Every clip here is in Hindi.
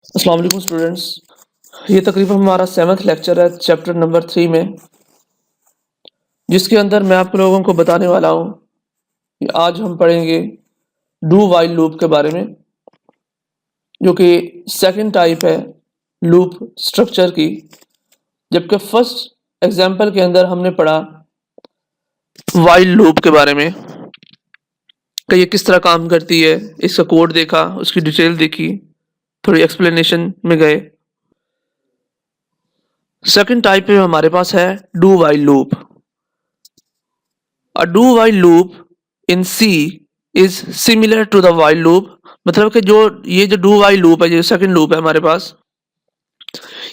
अस्सलाम वालेकुम स्टूडेंट्स। ये तकरीबन हमारा 7th लेक्चर है चैप्टर नंबर 3 में, जिसके अंदर मैं आप लोगों को बताने वाला हूँ कि आज हम पढ़ेंगे डू वाइल लूप के बारे में, जो कि सेकंड टाइप है लूप स्ट्रक्चर की। जबकि फर्स्ट एग्जांपल के अंदर हमने पढ़ा वाइल लूप के बारे में कि ये किस तरह काम करती है, इसका कोड देखा, उसकी डिटेल देखी, थोड़ी एक्सप्लेनेशन में गए। सेकंड टाइप में हमारे पास है do while loop. A do while loop in C is similar to the while loop। मतलब कि ये जो do while loop है, जो सेकंड लूप है हमारे पास,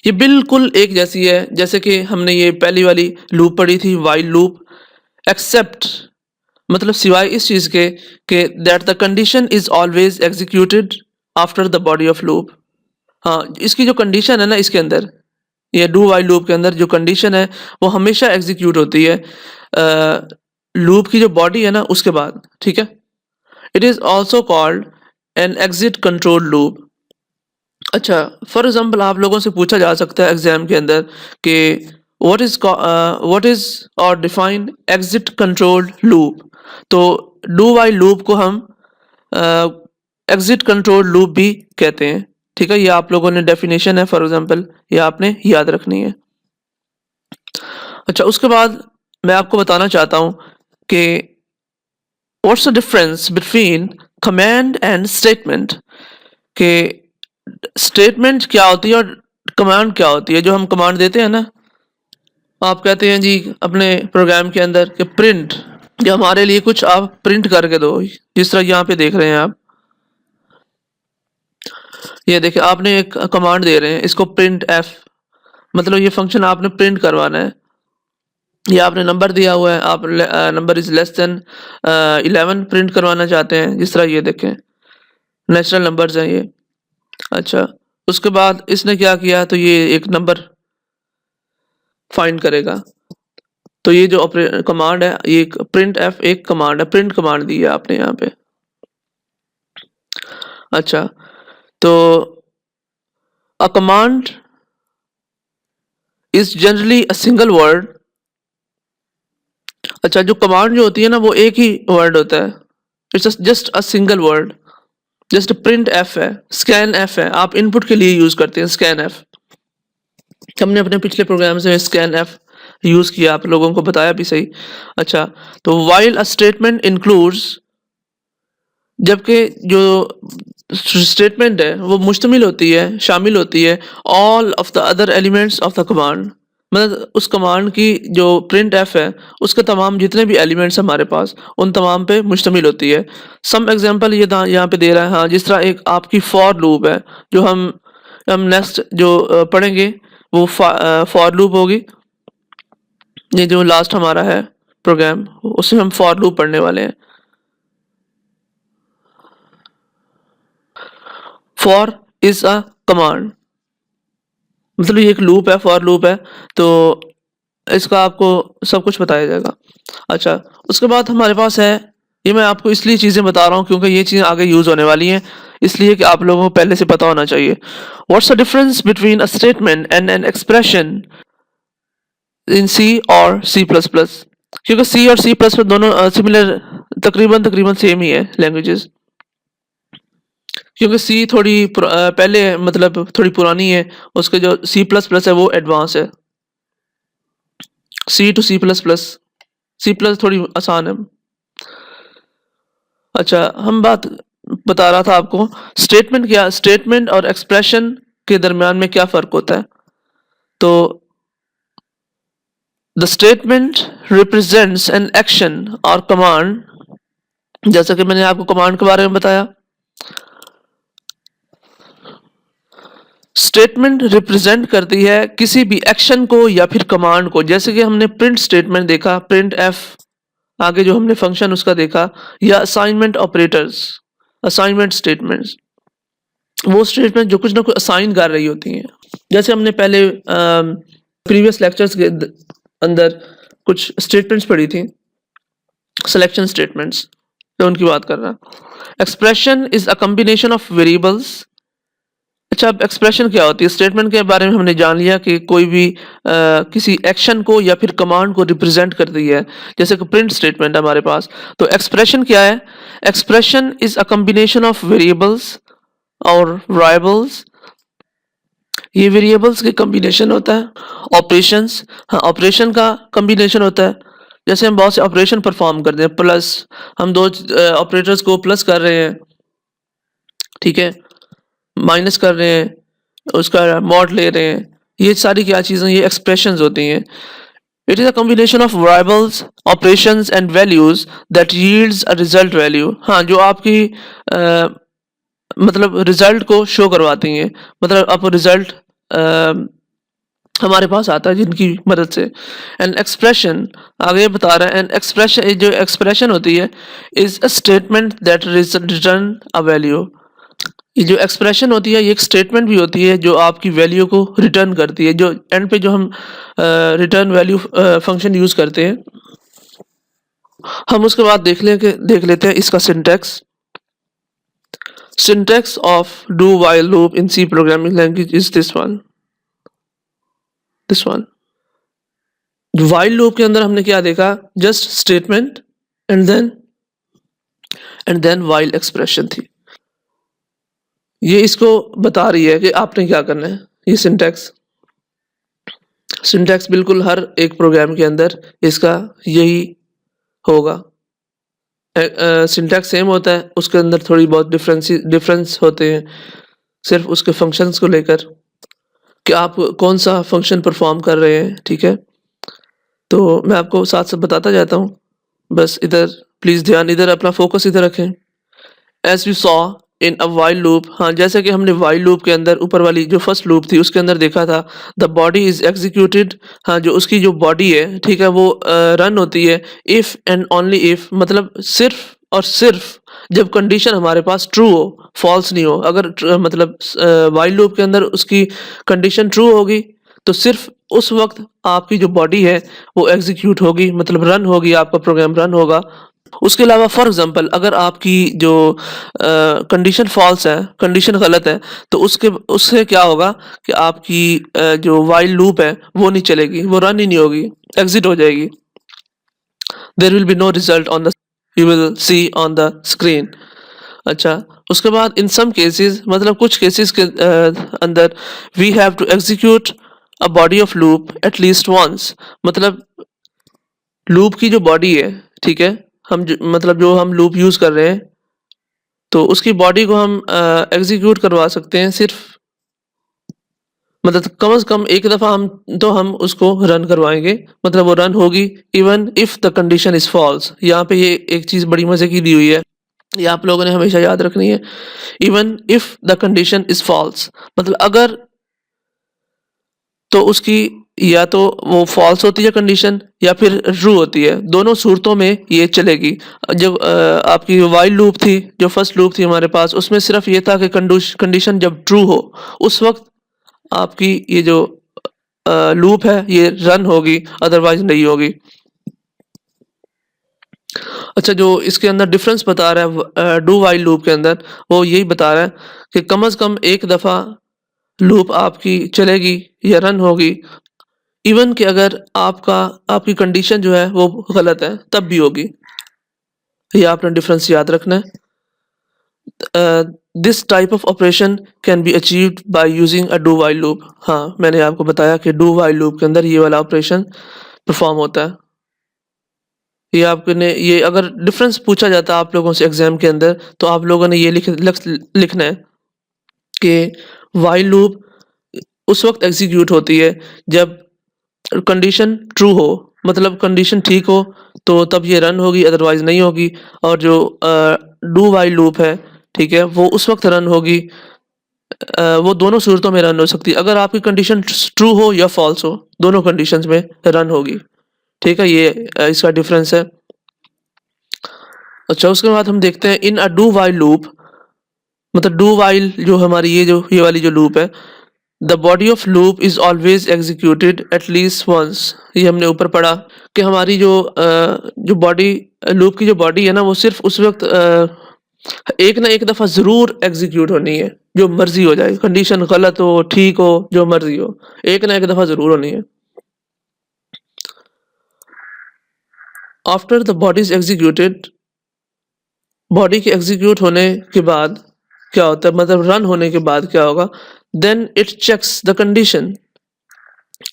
ये बिल्कुल एक जैसी है जैसे कि हमने ये पहली वाली लूप पढ़ी थी while लूप, एक्सेप्ट मतलब सिवाय इस चीज़ के कि that the condition is always executed after the body of loop. हाँ, इसकी जो कंडीशन है ना, इसके अंदर ये डू वाइल लूप के अंदर जो कंडीशन है वो हमेशा एग्जीक्यूट होती है लूप की जो बॉडी है ना उसके बाद। ठीक है, it is also called an exit control loop. अच्छा, फॉर एग्जाम्पल आप लोगों से पूछा जा सकता है एग्जाम के अंदर कि व्हाट इज और डिफाइन एग्जिट कंट्रोल लूप। तो डू वाइल लूप को हम एग्जिट कंट्रोल लूप भी कहते हैं। ठीक है, ये आप लोगों ने डेफिनेशन है फॉर एग्जाम्पल, ये आपने याद रखनी है। अच्छा, उसके बाद मैं आपको बताना चाहता हूँ कि what's the difference between command and statement. कि स्टेटमेंट क्या होती है और कमांड क्या होती है। जो हम कमांड देते हैं ना, आप कहते हैं जी अपने प्रोग्राम के अंदर कि प्रिंट, या हमारे लिए कुछ आप प्रिंट करके दो, जिस तरह यहाँ पे देख रहे हैं आप, ये देखिए आपने एक कमांड दे रहे हैं, इसको प्रिंट एफ, मतलब ये फंक्शन आपने प्रिंट करवाना है। ये आपने नंबर दिया हुआ है, आप number is less than 11 print करवाना चाहते हैं, जिस तरह ये देखें नेचुरल नंबर्स हैं ये। अच्छा, उसके बाद इसने क्या किया, तो ये एक नंबर फाइंड करेगा। तो ये जो कमांड है, ये प्रिंट एफ एक कमांड है, प्रिंट कमांड दी है आपने यहाँ पे। अच्छा, तो a command is generally a single word. अच्छा, जो कमांड जो होती है ना वो एक ही वर्ड होता है, it's just a single word. Just print F है, स्कैन एफ है, आप इनपुट के लिए यूज करते हैं स्कैन एफ। हमने अपने पिछले प्रोग्राम से स्कैन एफ यूज किया, आप लोगों को बताया भी सही। अच्छा, तो वाइल अ स्टेटमेंट इंक्लूड्स, जबकि जो स्टेटमेंट है वो मुश्तमिल होती है, शामिल होती है all of the other elements of the command. मतलब उस कमांड की जो प्रिंट एफ है उसके तमाम जितने भी एलिमेंट्स हमारे पास उन तमाम पे मुश्तमिल होती है। सम एग्जांपल ये यहाँ पे दे रहा है। हाँ, जिस तरह एक आपकी फॉर लूप है, जो हम नेक्स्ट जो पढ़ेंगे वो फॉर लूप होगी। ये जो लास्ट हमारा है प्रोग्राम, उसमें हम फॉर लूप पढ़ने वाले हैं। फॉर इज अ कमांड, मतलब ये एक लूप है, फॉर लूप है, तो इसका आपको सब कुछ बताया जाएगा। अच्छा, उसके बाद हमारे पास है, ये मैं आपको इसलिए चीज़ें बता रहा हूँ क्योंकि ये चीज़ें आगे यूज़ होने वाली हैं, इसलिए कि आप लोगों को पहले से पता होना चाहिए। What's the difference between a statement and an expression in C और सी प्लस प्लस। क्योंकि सी और सी प्लस प्लस दोनों सिमिलर, तकरीबन तकरीबन सेम ही है लैंग्वेजेस। क्योंकि सी थोड़ी पहले मतलब थोड़ी पुरानी है, उसके जो सी प्लस प्लस है वो एडवांस है। C to C plus plus, C plus थोड़ी आसान है। अच्छा, हम बात बता रहा था आपको स्टेटमेंट क्या, स्टेटमेंट और एक्सप्रेशन के दरमियान में क्या फ़र्क होता है। तो the statement represents an action और कमांड, जैसा कि मैंने आपको कमांड के बारे में बताया। स्टेटमेंट रिप्रेजेंट करती है किसी भी एक्शन को या फिर कमांड को, जैसे कि हमने प्रिंट स्टेटमेंट देखा, प्रिंट एफ, आगे जो हमने फंक्शन उसका देखा, या असाइनमेंट ऑपरेटर्स, असाइनमेंट स्टेटमेंट्स, वो स्टेटमेंट जो कुछ ना कुछ असाइन कर रही होती हैं। जैसे हमने पहले प्रीवियस लेक्चर्स के अंदर कुछ स्टेटमेंट्स पढ़ी थी, सिलेक्शन स्टेटमेंट्स, तो उनकी बात कर रहा। Expression is a combination of variables. अच्छा, अब एक्सप्रेशन क्या होती है? स्टेटमेंट के बारे में हमने जान लिया कि कोई भी किसी एक्शन को या फिर कमांड को रिप्रेजेंट करती है, जैसे कि प्रिंट स्टेटमेंट है हमारे पास। तो एक्सप्रेशन क्या है? Expression is a combination of variables और वेरिएबल्स, ये वेरिएबल्स के कॉम्बिनेशन होता है। ऑपरेशंस, हाँ, ऑपरेशन का कॉम्बिनेशन होता है। जैसे हम बहुत से ऑपरेशन परफॉर्म करते हैं, प्लस, हम दो ऑपरेटर्स को प्लस कर रहे हैं, ठीक है, माइनस कर रहे हैं, उसका मॉड ले रहे हैं, ये सारी क्या चीज़ें, ये एक्सप्रेशंस होती हैं। It is a combination of variables, operations and values that yields a result value. हाँ, जो आपकी मतलब रिजल्ट को शो करवाती हैं, मतलब आप रिजल्ट हमारे पास आता है जिनकी मदद से। एन एक्सप्रेशन, आगे बता रहा है, एन एक्सप्रेशन, जो एक्सप्रेशन होती है, is a statement that return a value. ये जो एक्सप्रेशन होती है, ये एक स्टेटमेंट भी होती है जो आपकी वैल्यू को रिटर्न करती है, जो एंड पे जो हम रिटर्न वैल्यू फंक्शन यूज करते हैं। हम उसके बाद देख लेते हैं इसका syntax. Syntax of do while loop in C programming language is this one. while loop के अंदर हमने क्या देखा? Just statement and then while expression थी। ये इसको बता रही है कि आपने क्या करना है। ये सिंटैक्स बिल्कुल हर एक प्रोग्राम के अंदर इसका यही होगा। सिंटैक्स सेम होता है, उसके अंदर थोड़ी बहुत डिफरेंस होते हैं, सिर्फ उसके फंक्शंस को लेकर कि आप कौन सा फंक्शन परफॉर्म कर रहे हैं, ठीक है। तो मैं आपको साथ साथ बताता जाता हूँ, बस इधर प्लीज़ ध्यान, इधर अपना फोकस इधर रखें। As we saw in a while loop, हाँ, जैसे कि हमने वाइल लूप के अंदर ऊपर वाली जो फर्स्ट लूप थी उसके अंदर देखा था, द बॉडी इज एग्जीक्यूटेड। हाँ, जो उसकी जो बॉडी है, ठीक है, वो रन होती है इफ़ एंड ओनली इफ़, मतलब सिर्फ और सिर्फ जब कंडीशन हमारे पास ट्रू हो, फॉल्स नहीं हो। अगर मतलब वाइल लूप के अंदर उसकी कंडीशन ट्रू होगी तो सिर्फ उस वक्त आपकी जो बॉडी है वो एग्जीक्यूट होगी, मतलब रन होगी, आपका प्रोग्राम रन होगा। उसके अलावा फॉर एग्जांपल अगर आपकी जो कंडीशन फॉल्स है, कंडीशन गलत है, तो उससे क्या होगा कि आपकी जो वाइल लूप है वो नहीं चलेगी, वो रन ही नहीं होगी, एग्जिट हो जाएगी। There will be no result on the, you will see on the screen. अच्छा, उसके बाद इन सम केसेस, मतलब कुछ केसेस के अंदर we have to execute a body of loop at least once, मतलब लूप की जो बॉडी है, ठीक है, मतलब जो हम लूप यूज कर रहे हैं, तो उसकी बॉडी को हम एग्जीक्यूट करवा सकते हैं सिर्फ, मतलब कम से कम एक दफा हम उसको रन करवाएंगे, मतलब वो रन होगी even if the condition is false. यहाँ पे ये एक चीज बड़ी मजे की दी हुई है, ये आप लोगों ने हमेशा याद रखनी है। Even if the condition is false, मतलब अगर, तो उसकी या तो वो फॉल्स होती है कंडीशन या फिर ट्रू होती है, दोनों सूरतों में ये चलेगी। जब आपकी वाइल लूप थी, जो फर्स्ट लूप थी हमारे पास, उसमें सिर्फ ये था कि कंडीशन जब ट्रू हो उस वक्त आपकी ये जो लूप है ये रन होगी, अदरवाइज नहीं होगी। अच्छा, जो इसके अंदर डिफरेंस बता रहा है डू वाइल लूप के अंदर, वो यही बता रहा है कि कम से कम एक दफ़ा लूप आपकी चलेगी या रन होगी, इवन कि अगर आपकी कंडीशन जो है वो गलत है तब भी होगी। ये आपने डिफरेंस याद रखना है। This type of operation can be achieved by using a do while loop. हाँ, मैंने आपको बताया कि डू वाइल लूप के अंदर ये वाला ऑपरेशन परफॉर्म होता है। ये आपने, ये अगर डिफरेंस पूछा जाता है आप लोगों से एग्जाम के अंदर, तो आप लोगों ने ये लिखना है कि वाइल लूप उस वक्त एग्जीक्यूट होती है जब कंडीशन ट्रू हो, मतलब कंडीशन ठीक हो तो तब ये रन होगी, अदरवाइज नहीं होगी। और जो डू वाइल लूप है, ठीक है, वो उस वक्त रन होगी, वो दोनों सूरतों में रन हो सकती है, अगर आपकी कंडीशन ट्रू हो या फॉल्स हो, दोनों कंडीशंस में रन होगी, ठीक है। ये इसका डिफरेंस है। अच्छा, उसके बाद हम देखते हैं in a do while loop, मतलब डू वाइल जो हमारी ये वाली जो लूप है, the body of loop is always executed at least once. ये हमने ऊपर पढ़ा कि हमारी जो बॉडी, लूप की जो बॉडी है ना, वो सिर्फ उस वक्त एक ना एक दफ़ा ज़रूर एग्ज़ीक्यूट होनी है, जो मर्ज़ी हो जाए, कंडीशन गलत हो, ठीक हो, जो मर्ज़ी हो, एक ना एक दफ़ा ज़रूर होनी है। After the body is executed, body के एग्ज़ीक्यूट होने के बाद क्या होता है, मतलब रन होने के बाद क्या होगा, then it checks the condition.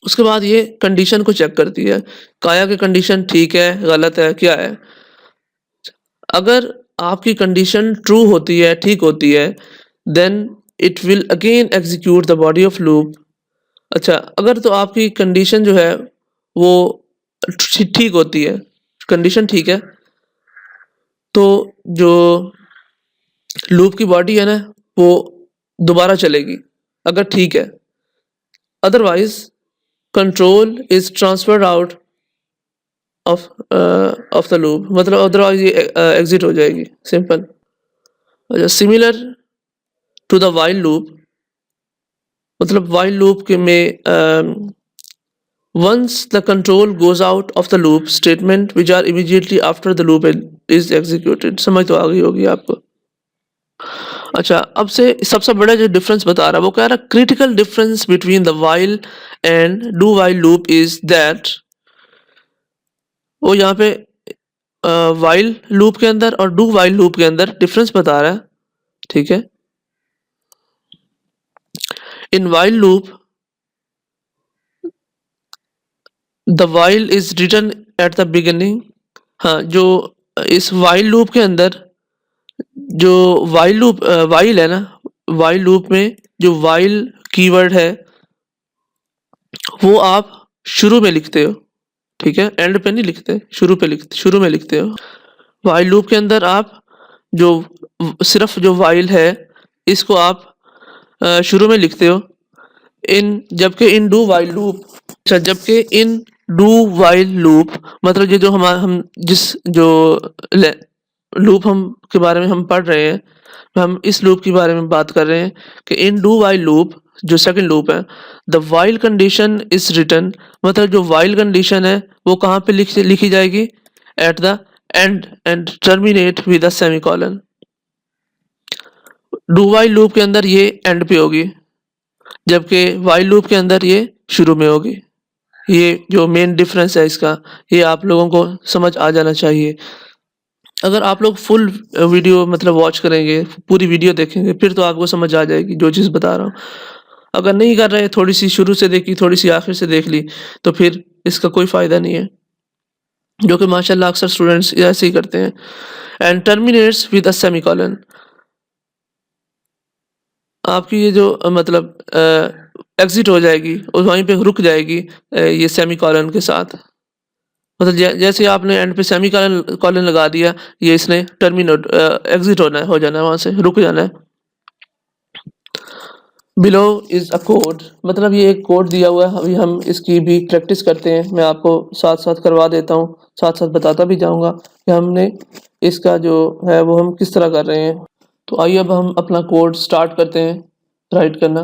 उसके बाद ये कंडीशन को चेक करती है, काया की कंडीशन ठीक है, गलत है, क्या है? अगर आपकी कंडीशन ट्रू होती है, ठीक होती है, then it will again execute the body of loop. अच्छा, अगर तो आपकी कंडीशन जो है वो ठीक होती है, कंडीशन ठीक है, तो जो लूप की बॉडी है ना, वो दोबारा चलेगी, अगर ठीक है। Otherwise control is transferred out of the loop, मतलब अदरवाइज़ ये एग्ज़िट हो जाएगी, सिंपल। अच्छा, similar to the while loop, मतलब व्हाइल लूप के में once the control goes out of the loop statement which are immediately after the loop is executed। समझ तो आ गई होगी आपको। अच्छा, अब से सबसे बड़ा जो डिफरेंस बता रहा है वो कह रहा है critical difference between the while and do while loop is that, वो यहाँ पे व्हाइल लूप के अंदर और डू व्हाइल लूप के अंदर डिफरेंस बता रहा है, ठीक है। In while loop the while is written at the beginning. हाँ, जो इस व्हाइल लूप के अंदर जो व्हाइल है ना, व्हाइल लूप में जो व्हाइल कीवर्ड है वो आप शुरू में लिखते हो, ठीक है, एंड पे नहीं लिखते, शुरू में लिखते हो। व्हाइल लूप के अंदर आप जो सिर्फ जो व्हाइल है इसको आप शुरू में लिखते हो। इन डू व्हाइल लूप, अच्छा, जबकि इन डू व्हाइल लूप मतलब ये जो हम जिस जो लूप हम के बारे में हम पढ़ रहे हैं, हम इस लूप के बारे में बात कर रहे हैं कि इन डू व्हाइल लूप जो सेकंड लूप है, the while condition is written, मतलब जो व्हाइल कंडीशन है वो कहाँ पे लिखी जाएगी, at the end and terminate with a semicolon. Do while loop के अंदर ये एंड पे होगी, जबकि व्हाइल लूप के अंदर ये शुरू में होगी। ये जो मेन डिफरेंस है इसका, ये आप लोगों को समझ आ जाना चाहिए। अगर आप लोग फुल वीडियो मतलब वॉच करेंगे, पूरी वीडियो देखेंगे, फिर तो आपको समझ आ जाएगी जो चीज़ बता रहा हूँ। अगर नहीं कर रहे, थोड़ी सी शुरू से देखी, थोड़ी सी आखिर से देख ली, तो फिर इसका कोई फ़ायदा नहीं है, जो कि माशाल्लाह अक्सर स्टूडेंट्स ऐसे ही करते हैं। And terminates with a semicolon, आपकी ये जो मतलब एग्ज़िट हो जाएगी और वहीं पे रुक जाएगी ये सेमीकोलन के साथ। मतलब जैसे आपने एंड पे सेमीकोलन कोलन लगा दिया, ये इसने एग्ज़िट होना है, हो जाना है, वहाँ से रुक जाना है। बिलो इज़ अ कोड, मतलब ये एक कोड दिया हुआ है, अभी हम इसकी भी प्रैक्टिस करते हैं। मैं आपको साथ-साथ करवा देता हूँ, साथ-साथ बताता भी जाऊँगा कि हमने इसका जो है वो हम किस तरह कर रहे हैं। तो आइए अब हम अपना कोड स्टार्ट करते हैं राइट करना।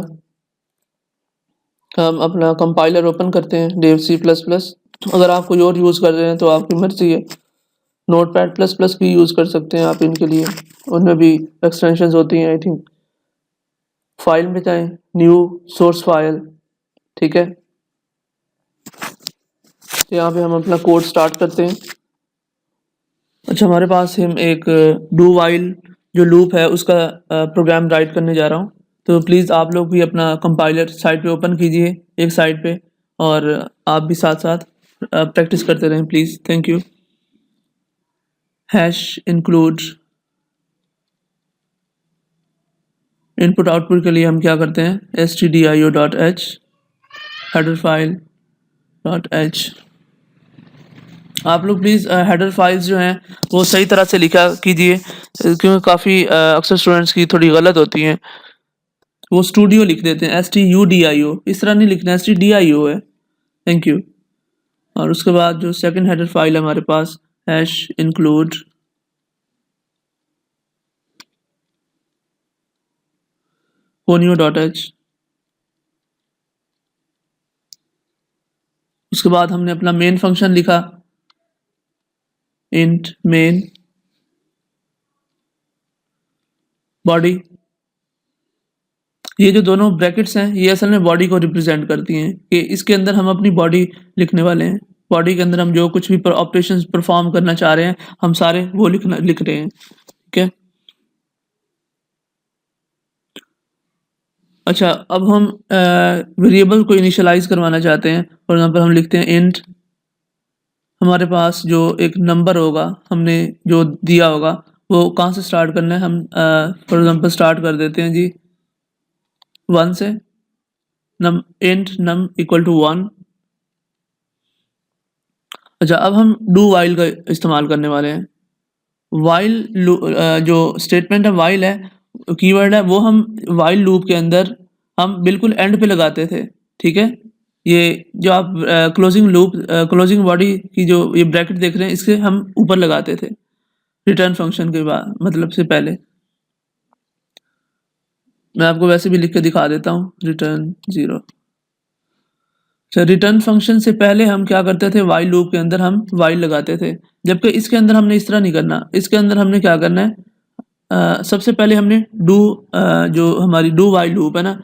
हम अपना कंपाइलर ओपन करते हैं, डेव सी प्लस प्लस। अगर आप कोई और यूज़ कर रहे हैं तो आपकी मर्ज़ी है। नोटपैड प्लस प्लस भी यूज़ कर सकते हैं आप इनके लिए, उनमें भी एक्सटेंशंस होती हैं आई थिंक। फाइल में जाएँ, न्यू सोर्स फाइल, ठीक है। तो यहाँ पे हम अपना कोड स्टार्ट करते हैं। अच्छा, हमारे पास हम एक डू वाइल जो लूप है उसका प्रोग्राम राइट करने जा रहा हूँ। तो प्लीज़ आप लोग भी अपना कंपाइलर साइड पे ओपन कीजिए एक साइड पे, और आप भी साथ-साथ प्रैक्टिस करते रहें please. Thank you. Hash include input output के लिए हम क्या करते हैं, stdio.h हेडर फाइल .h। आप लोग प्लीज़ हेडर फाइल्स जो हैं वो सही तरह से लिखा कीजिए, क्योंकि काफ़ी अक्सर स्टूडेंट्स की थोड़ी गलत होती हैं, वो स्टूडियो लिख देते हैं, STUDIO, इस तरह नहीं लिखना, STDIO है। Thank you. और उसके बाद जो सेकंड हेडर फाइल है हमारे पास, हैश इंक्लूड ponyo.h। उसके बाद हमने अपना मेन फंक्शन लिखा, इंट मेन, बॉडी, ये जो दोनों ब्रैकेट्स हैं ये असल में बॉडी को रिप्रेजेंट करती हैं कि इसके अंदर हम अपनी बॉडी लिखने वाले हैं। बॉडी के अंदर हम जो कुछ भी ऑपरेशंस परफॉर्म करना चाह रहे हैं हम सारे वो लिख रहे हैं। ठीक है। अच्छा, अब हम वेरिएबल को इनिशियलाइज करवाना चाहते हैं। फॉर एग्जांपल हम लिखते हैं इंट, हमारे पास जो एक नंबर होगा हमने जो दिया होगा वो कहाँ से स्टार्ट करना है। हम फॉर एग्जांपल स्टार्ट कर देते हैं जी 1 से, इंट नम इक्वल टू 1। अच्छा, अब हम डू वाइल का इस्तेमाल करने वाले हैं। वाइल जो स्टेटमेंट है वाइल है, कीवर्ड है, वो हम वाइल लूप के अंदर हम बिल्कुल एंड पे लगाते थे। ठीक है। ये जो आप क्लोजिंग लूप क्लोजिंग बॉडी की जो ये ब्रैकेट देख रहे हैं इसके हम ऊपर लगाते थे रिटर्न फंक्शन के बाद, मतलब से पहले। मैं आपको वैसे भी लिख के दिखा देता हूँ, रिटर्न 0। अच्छा, रिटर्न फंक्शन से पहले हम क्या करते थे, वाइल लूप के अंदर हम वाइल लगाते थे, जबकि इसके अंदर हमने इस तरह नहीं करना। इसके अंदर हमने क्या करना है, सबसे पहले हमने डू जो हमारी डू वाइल लूप है ना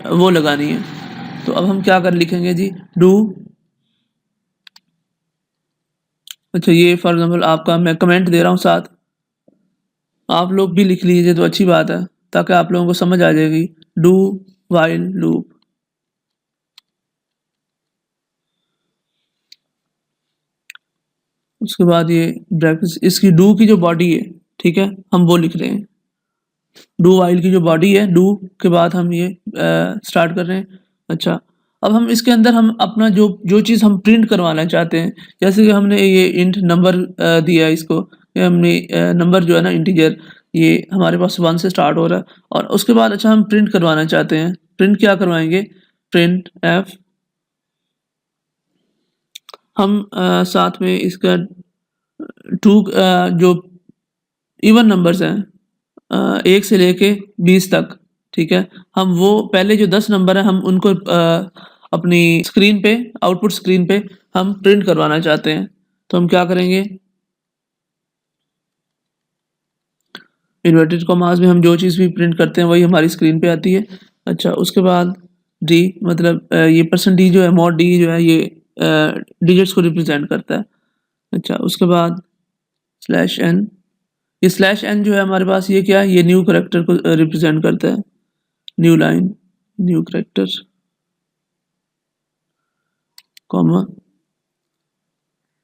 वो लगानी है। तो अब हम क्या कर लिखेंगे जी, डू। अच्छा, ये फॉर एग्जांपल आपका मैं कमेंट दे रहा हूँ, साथ आप लोग भी लिख लीजिए तो अच्छी बात है, ताकि आप लोगों को समझ आ जाएगी। डू वाइल लूप, उसके बाद ये ब्रैकेट्स, इसकी डू की जो बॉडी है, ठीक है, हम वो लिख रहे हैं। डू वाइल की जो बॉडी है, डू के बाद हम ये स्टार्ट कर रहे हैं। अच्छा, अब हम इसके अंदर हम अपना जो जो चीज़ हम प्रिंट करवाना चाहते हैं, जैसे कि हमने ये इंट नंबर दिया है इसको, ये हमने नंबर जो है ना इंटीजर, ये हमारे पास 1 से स्टार्ट हो रहा है। और उसके बाद अच्छा हम प्रिंट करवाना चाहते हैं। प्रिंट क्या करवाएंगे, प्रिंट एफ। हम साथ में इसका जो इवन नंबर्स हैं 1 से लेके 20 तक, ठीक है, हम वो पहले जो 10 नंबर हैं हम उनको अपनी स्क्रीन पे, आउटपुट स्क्रीन पे हम प्रिंट करवाना चाहते हैं। तो हम क्या करेंगे, इन्वर्टेड कॉमास में हम जो चीज़ भी प्रिंट करते हैं वही हमारी स्क्रीन पे आती है। अच्छा, उसके बाद डी, मतलब ये %d जो है, mod d जो है, ये डिजिट्स को रिप्रेजेंट करता है। अच्छा, उसके बाद /n, ये /n जो है हमारे पास, ये क्या है, ये न्यू करेक्टर को रिप्रेजेंट करता है। New line, new character, comma,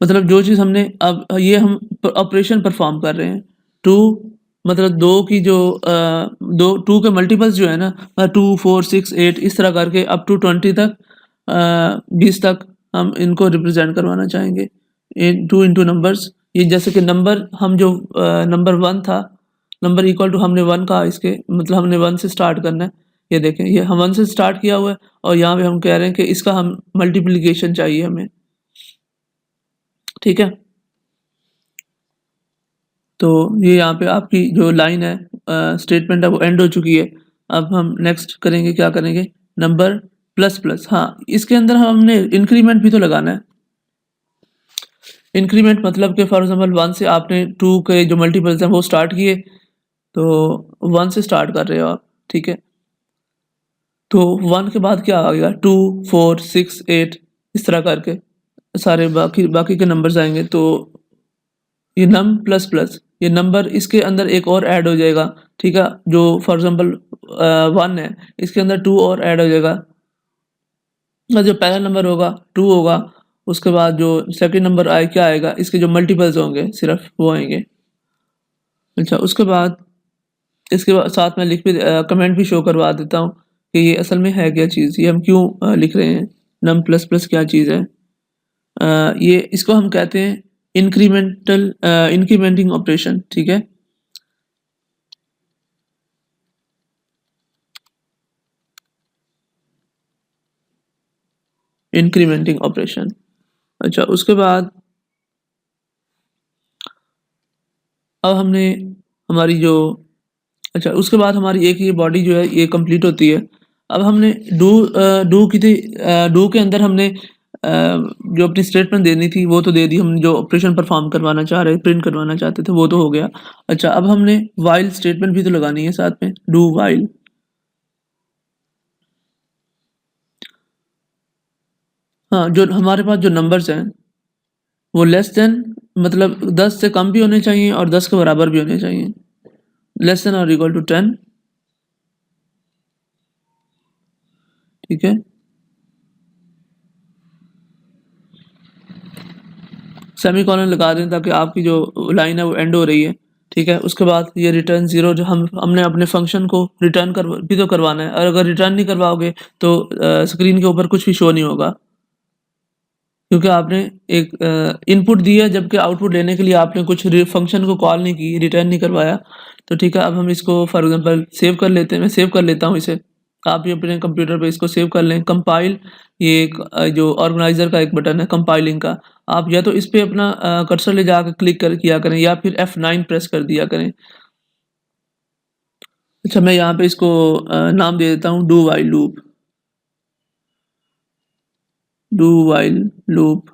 मतलब जो चीज़ हमने, अब ये हम ऑपरेशन परफॉर्म कर रहे हैं। टू, मतलब दो की जो दो टू के मल्टीपल्स जो है ना, 2 4 6 8 इस तरह करके अप टू 20 तक, 20 तक हम इनको रिप्रेजेंट करवाना चाहेंगे। 2 इंटू नंबर्स, ये जैसे कि नंबर हम जो नंबर 1 था, नंबर इक्वल टू हमने 1 कहा, इसके मतलब हमने 1 से स्टार्ट करना है। ये देखें, ये हम 1 से स्टार्ट किया हुआ है और यहाँ पे हम कह रहे हैं कि इसका हम मल्टीप्लिकेशन चाहिए हमें। ठीक है। तो ये यहाँ पे आपकी जो लाइन है, स्टेटमेंट है, वो एंड हो चुकी है। अब हम नेक्स्ट करेंगे, क्या करेंगे, नंबर प्लस प्लस। हाँ, इसके अंदर हमने इंक्रीमेंट भी तो लगाना है। इंक्रीमेंट मतलब कि फॉर एग्जांपल 1 से आपने 2 के जो मल्टीपल्स हैं वो स्टार्ट किए, तो 1 से स्टार्ट कर रहे हो आप। ठीक है। तो 1 के बाद क्या आ गया, 2 4 6 8 इस तरह करके सारे बाकी बाकी के नंबर्स आएंगे। तो ये नम प्लस प्लस, ये नंबर इसके अंदर एक और ऐड हो जाएगा। ठीक है, जो फॉर एग्जांपल 1 है, इसके अंदर 2 और ऐड हो जाएगा। जो पहला नंबर होगा 2 होगा, उसके बाद जो सेकंड नंबर आए क्या आएगा, इसके जो मल्टीपल्स होंगे सिर्फ वो आएंगे। अच्छा, उसके बाद इसके बाद साथ में लिख भी कमेंट भी शो करवा देता हूँ कि ये असल में है क्या चीज़, ये हम क्यों लिख रहे हैं, नम प्लस प्लस क्या चीज़ है। ये इसको हम कहते हैं इंक्रीमेंटिंग ऑपरेशन। ठीक है। Incriminating operation. अच्छा, उसके बाद अब हमने हमारी जो, अच्छा उसके बाद हमारी एक ये बॉडी जो है ये कंप्लीट होती है। अब हमने डू की थी, डू के अंदर हमने जो अपनी स्टेटमेंट देनी थी वो तो दे दी, हम जो ऑपरेशन परफॉर्म करवाना चाह रहे, प्रिंट करवाना चाहते थे वो तो हो गया। अच्छा, अब हमने व्हाइल स्टेटमेंट भी तो लगानी है साथ में, डू व्हाइल। हाँ, जो हमारे पास जो नंबर्स हैं वो लेस देन मतलब 10 से कम भी होने चाहिए और 10 के बराबर भी होने चाहिए। लेस देन और इक्वल टू 10, ठीक है। सेमीकोलन लगा दें ताकि आपकी जो लाइन है वो एंड हो रही है, ठीक है। उसके बाद ये रिटर्न 0, जो हमने अपने फंक्शन को रिटर्न कर भी तो करवाना है, और अगर रिटर्न नहीं करवाओगे तो स्क्रीन के ऊपर कुछ भी शो नहीं होगा, क्योंकि आपने एक इनपुट दी है जबकि आउटपुट लेने के लिए आपने कुछ फंक्शन को कॉल नहीं की, रिटर्न नहीं करवाया। तो ठीक है, अब हम इसको फॉर एग्जांपल सेव कर लेते हैं, मैं सेव कर लेता हूँ इसे। आप भी अपने कंप्यूटर पे इसको सेव कर लें। कंपाइल, ये एक जो ऑर्गेनाइजर का एक बटन है कंपाइलिंग का, आप या तो इस पे अपना कर्सर ले जाकर क्लिक कर किया करें या फिर F9 प्रेस कर दिया करें। अच्छा, मैं यहाँ पे इसको नाम दे देता हूँ do while loop, do while loop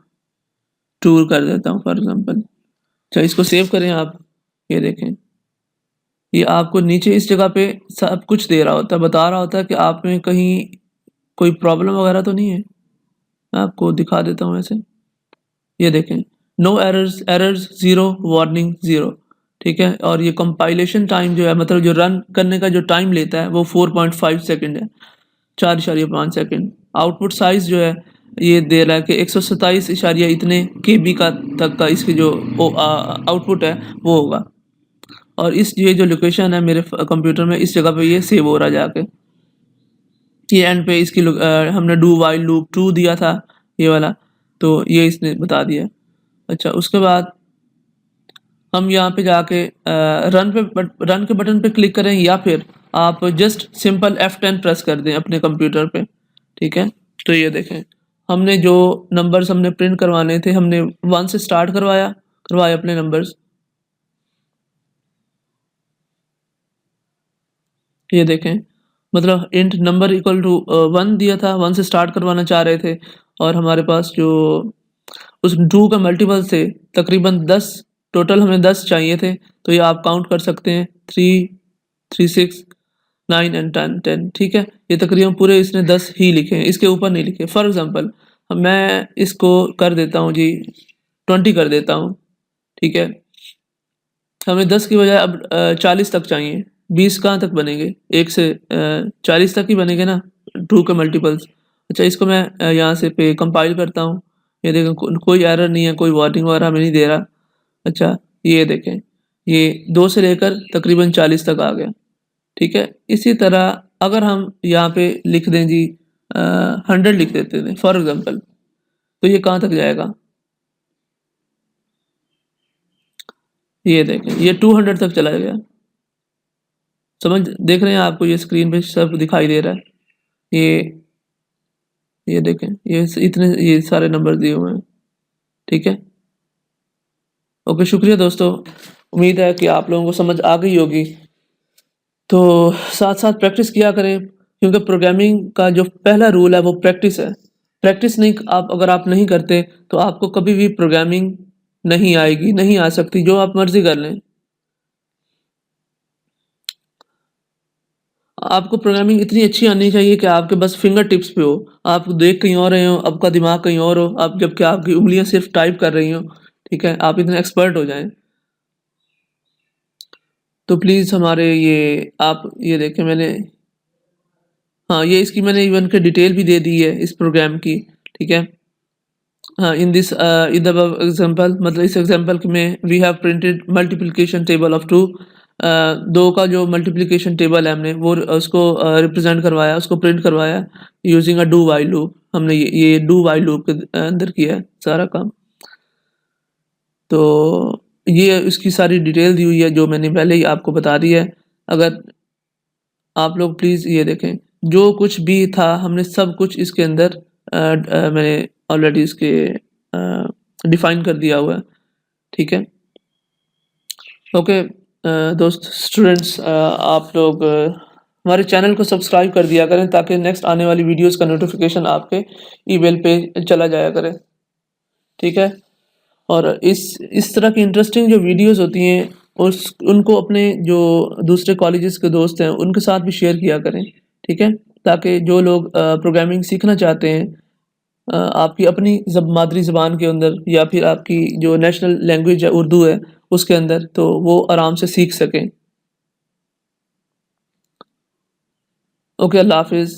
tour कर देता हूँ फॉर एग्जांपल। अच्छा, इसको सेव करें आप। ये देखें, ये आपको नीचे इस जगह पे सब कुछ दे रहा होता है, बता रहा होता है कि आप में कहीं कोई प्रॉब्लम वगैरह तो नहीं है। मैं आपको दिखा देता हूँ ऐसे। ये देखें, नो एरर्स, एरर्स 0, वार्निंग 0, ठीक है। और ये कंपाइलेशन टाइम जो है, मतलब जो रन करने का जो टाइम लेता है वो 4.5 सेकंड है, 4.5 सेकंड। आउटपुट साइज जो है ये दे रहा है कि 127 इशारिया इतने KB का तक का इसकी जो आउटपुट है वो होगा। और इस ये जो लोकेशन है मेरे कंप्यूटर में, इस जगह पे ये सेव हो रहा है जाके। ये एंड पे इसकी हमने डू वाइल लूप 2 दिया था ये वाला, तो ये इसने बता दिया। अच्छा, उसके बाद हम यहाँ पे जाके रन के बटन पे क्लिक करें या फिर आप जस्ट सिंपल F10 प्रेस कर दें अपने कंप्यूटर पे, ठीक है। तो ये देखें, हमने जो नंबर्स हमने प्रिंट करवाने थे, हमने 1 से स्टार्ट करवाए अपने नंबर्स। ये देखें, मतलब इंट नंबर इक्वल टू 1 दिया था, 1 से स्टार्ट करवाना चाह रहे थे, और हमारे पास जो उस 2 का मल्टीपल से तकरीबन 10, टोटल हमें 10 चाहिए थे। तो ये आप काउंट कर सकते हैं, 3, 3, 6, 9 एंड 10, 10, ठीक है। ये तकरीबन पूरे इसने 10 ही लिखे हैं, इसके ऊपर नहीं लिखे। फॉर एग्जांपल मैं इसको कर देता हूँ जी, 20 कर देता हूँ, ठीक है। हमें 10 की बजाय अब 40 तक चाहिए। 20 कहाँ तक बनेंगे, 1 से 40 तक ही बनेंगे ना, 2 के मल्टीपल्स। अच्छा, इसको मैं यहाँ से पे कंपाइल करता हूँ। ये देखें, कोई एरर नहीं है, कोई वार्निंग वगैरह हमें नहीं दे रहा। अच्छा, ये देखें, ये 2 से लेकर तकरीबन 40 तक आ गया, ठीक है। इसी तरह अगर हम यहाँ पे लिख दें जी 100 लिख देते थे फॉर एग्जांपल, तो ये कहाँ तक जाएगा। ये देखें, ये 200 तक चला गया। समझ देख रहे हैं, आपको ये स्क्रीन पे सब दिखाई दे रहा है। ये देखें, ये सारे नंबर दिए हुए हैं, ठीक है। ओके, शुक्रिया दोस्तों, उम्मीद है कि आप लोगों को समझ आ गई होगी। तो साथ साथ प्रैक्टिस किया करें, क्योंकि प्रोग्रामिंग का जो पहला रूल है वो प्रैक्टिस है। प्रैक्टिस नहीं, आप अगर आप नहीं करते तो आपको कभी भी प्रोग्रामिंग नहीं आएगी, नहीं आ सकती, जो आप मर्जी कर लें। आपको प्रोग्रामिंग इतनी अच्छी आनी चाहिए कि आपके बस फिंगर टिप्स पे हो, आप देख कहीं और रहे हो, आपका दिमाग कहीं और हो, आप जबकि आपकी उंगलियां सिर्फ टाइप कर रही हो, ठीक है, आप इतने एक्सपर्ट हो जाएं। तो प्लीज़ हमारे ये आप ये देखें, मैंने हाँ, ये इसकी मैंने इवन के डिटेल भी दे दी है इस प्रोग्राम की, ठीक है। हाँ, इन द अबव एग्जांपल, मतलब इस एग्जांपल में we have printed multiplication table of 2। 2 का जो मल्टीप्लिकेशन टेबल है हमने वो उसको रिप्रेजेंट करवाया, उसको प्रिंट करवाया using a do while loop. हमने ये डू व्हाइल लूप के अंदर किया है सारा काम। तो ये इसकी सारी डिटेल दी हुई है जो मैंने पहले ही आपको बता दी है। अगर आप लोग प्लीज़ ये देखें, जो कुछ भी था हमने सब कुछ इसके अंदर मैंने ऑलरेडी इसके डिफ़ाइन कर दिया हुआ है, ठीक है। ओके दोस्त स्टूडेंट्स, आप लोग हमारे चैनल को सब्सक्राइब कर दिया करें ताकि नेक्स्ट आने वाली वीडियोज़ का नोटिफ़िकेशन आपके ईमेल पे चला जाया करे। ठीक है? और इस तरह की इंटरेस्टिंग जो वीडियोज़ होती हैं उनको अपने जो दूसरे कॉलेजेस के दोस्त हैं उनके साथ भी शेयर किया करें। ठीक है? ताकि जो लोग प्रोग्रामिंग सीखना चाहते हैं आपकी अपनी मादरी ज़बान के अंदर या फिर आपकी जो नेशनल लैंग्वेज है उर्दू है उसके अंदर, तो वो आराम से सीख सकें। ओके, अल्लाह हाफ़िज़।